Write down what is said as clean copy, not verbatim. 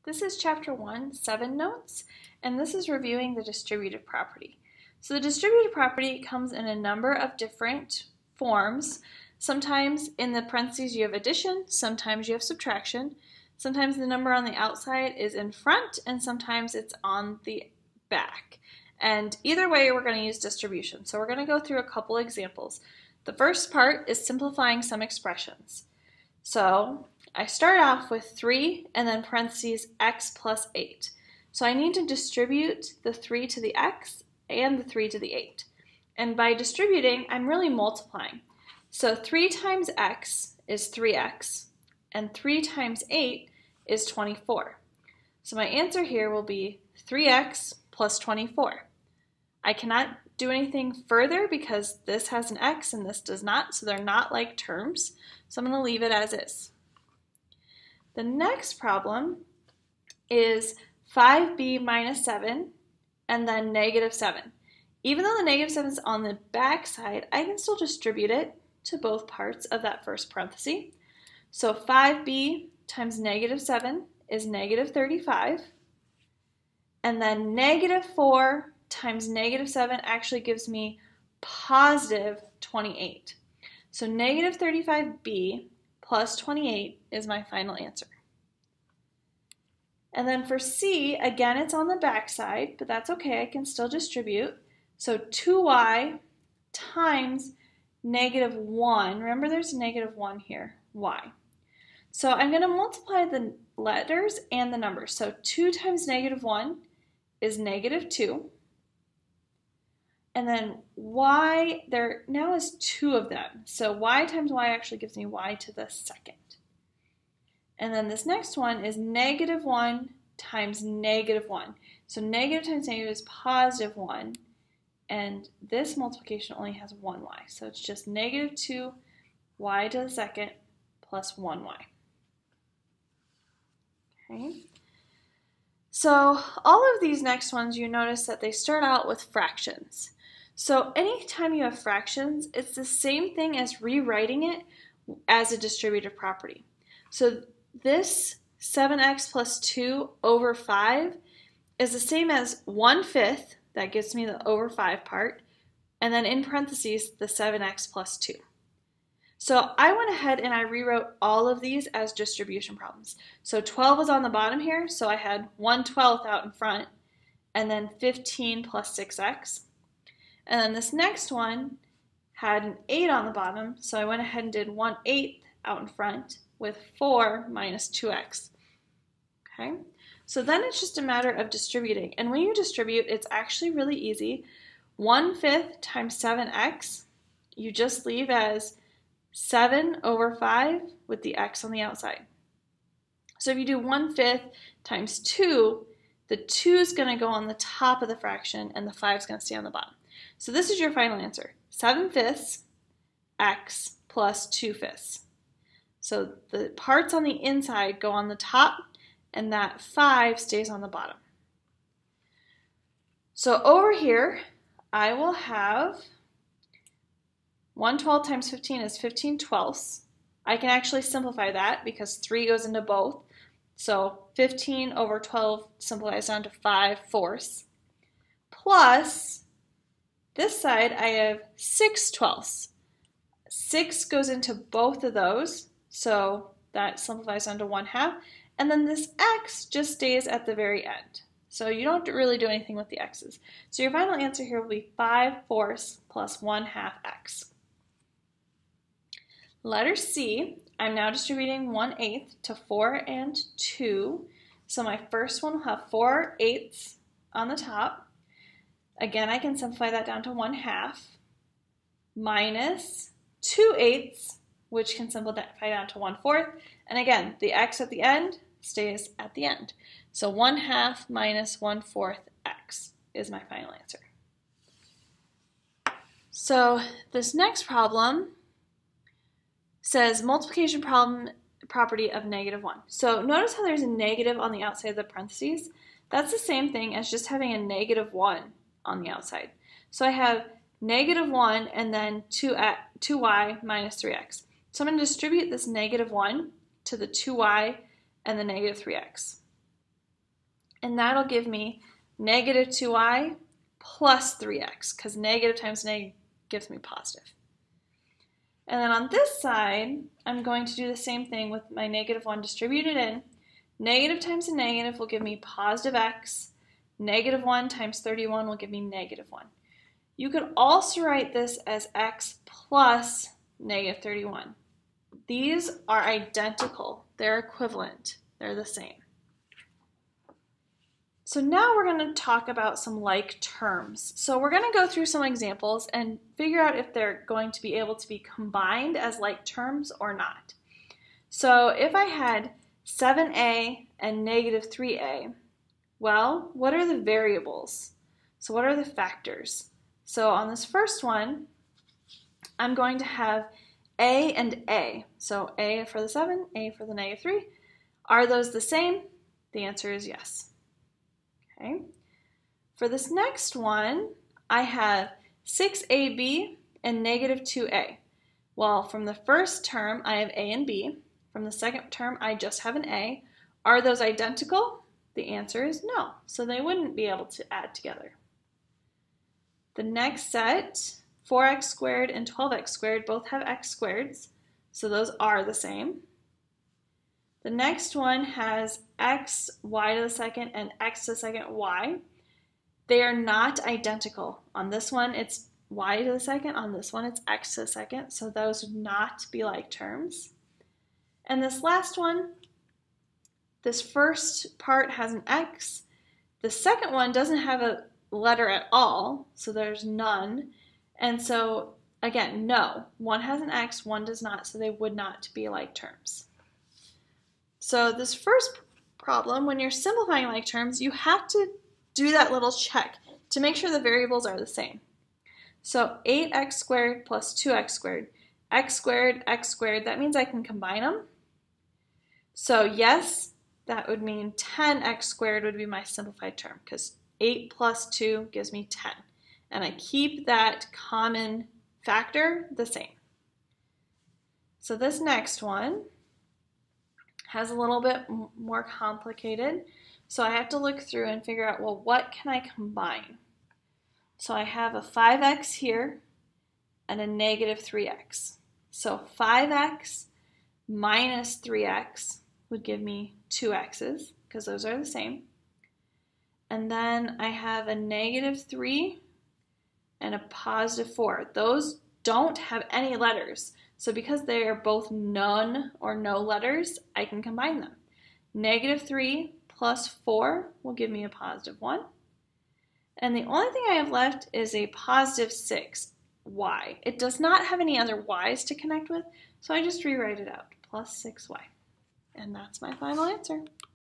This is Chapter 1, 7 notes, and this is reviewing the distributive property. So the distributive property comes in a number of different forms. Sometimes in the parentheses you have addition, sometimes you have subtraction, sometimes the number on the outside is in front, and sometimes it's on the back. And either way, we're going to use distribution. So we're going to go through a couple examples. The first part is simplifying some expressions. So I start off with 3 and then parentheses x plus 8. So I need to distribute the 3 to the x and the 3 to the 8. And by distributing, I'm really multiplying. So 3 times x is 3x, and 3 times 8 is 24. So my answer here will be 3x plus 24. I cannot do anything further because this has an x and this does not, so they're not like terms. So I'm going to leave it as is. The next problem is 5b minus 7 and then negative 7. Even though the negative 7 is on the back side, I can still distribute it to both parts of that first parenthesis. So 5b times negative 7 is negative 35. And then negative 4 times negative 7 actually gives me positive 28. So negative 35b plus 28 is my final answer. And then for C, again, it's on the back side, but that's okay, I can still distribute. So 2y times negative 1, remember there's negative 1 here, y. So I'm going to multiply the letters and the numbers. So 2 times negative 1 is negative 2. And then y, there now is 2 of them. So y times y actually gives me y to the second. And then this next one is negative 1 times negative 1. So negative times negative is positive 1. And this multiplication only has 1y. So it's just negative 2y to the second plus 1y. Okay. So all of these next ones, you notice that they start out with fractions. So anytime you have fractions, it's the same thing as rewriting it as a distributive property. So this 7x plus 2 over 5 is the same as 1/5, that gives me the over 5 part, and then in parentheses, the 7x plus 2. So I went ahead and I rewrote all of these as distribution problems. So 12 was on the bottom here, so I had 1/12 out in front, and then 15 plus 6x. And then this next one had an 8 on the bottom, so I went ahead and did 1/8 out in front with 4 minus 2x. Okay, so then it's just a matter of distributing. And when you distribute, it's actually really easy. 1/5 times 7x, you just leave as 7 over 5 with the x on the outside. So if you do 1/5 times 2, the 2 is going to go on the top of the fraction and the 5 is going to stay on the bottom. So this is your final answer, 7/5 x plus 2/5. So the parts on the inside go on the top and that 5 stays on the bottom. So over here, I will have 1/12 times 15 is 15/12. I can actually simplify that because 3 goes into both. So 15 over 12 simplifies down to 5/4. Plus, this side I have 6/12. 6 goes into both of those, so that simplifies down to 1/2. And then this x just stays at the very end. So you don't really do anything with the x's. So your final answer here will be 5/4 plus 1/2 x. Letter C, I'm now distributing 1/8 to 4 and 2. So my first one will have 4/8 on the top. Again, I can simplify that down to 1/2 minus 2/8, which can simplify down to 1/4. And again, the x at the end stays at the end. So 1/2 minus 1/4 x is my final answer. So this next problem says multiplication property of -1. So notice how there's a negative on the outside of the parentheses. That's the same thing as just having a -1 on the outside. So I have -1 and then 2y minus 3x. So I'm going to distribute this -1 to the 2y and the -3x. And that'll give me negative 2y plus 3x, because negative times negative gives me positive. And then on this side, I'm going to do the same thing with my negative 1 distributed in. Negative times a negative will give me positive x. Negative 1 times 31 will give me negative 1. You could also write this as x plus negative 31. These are identical. They're equivalent. They're the same. So now we're going to talk about some like terms. So we're going to go through some examples and figure out if they're going to be able to be combined as like terms or not. So if I had 7a and negative 3a, well, what are the variables? So what are the factors? So on this first one, I'm going to have a and a. So a for the 7, a for the negative 3. Are those the same? The answer is yes. Okay. For this next one, I have 6ab and negative 2a. Well, from the first term, I have a and b. From the second term, I just have an a. Are those identical? The answer is no, so they wouldn't be able to add together. The next set, 4x squared and 12x squared, both have x squareds, so those are the same. The next one has x, y to the second, and x to the second, y. They are not identical. On this one, it's y to the second. On this one, it's x to the second, so those would not be like terms. And this last one, this first part has an x. The second one doesn't have a letter at all, so there's none. And so, again, no. One has an x, one does not, so they would not be like terms. So this first problem, when you're simplifying like terms, you have to do that little check to make sure the variables are the same. So 8x squared plus 2x squared, x squared, that means I can combine them. So yes, that would mean 10x squared would be my simplified term, because 8 plus 2 gives me 10. And I keep that common factor the same. So this next one has a little bit more complicated. So I have to look through and figure out, well, what can I combine? So I have a 5x here and a negative 3x. So 5x minus 3x would give me 2x's, because those are the same. And then I have a negative 3 and a positive 4. Those don't have any letters. So because they are both none or no letters, I can combine them. Negative 3 plus 4 will give me a positive 1. And the only thing I have left is a positive 6y. It does not have any other y's to connect with, so I just rewrite it out, plus 6y. And that's my final answer.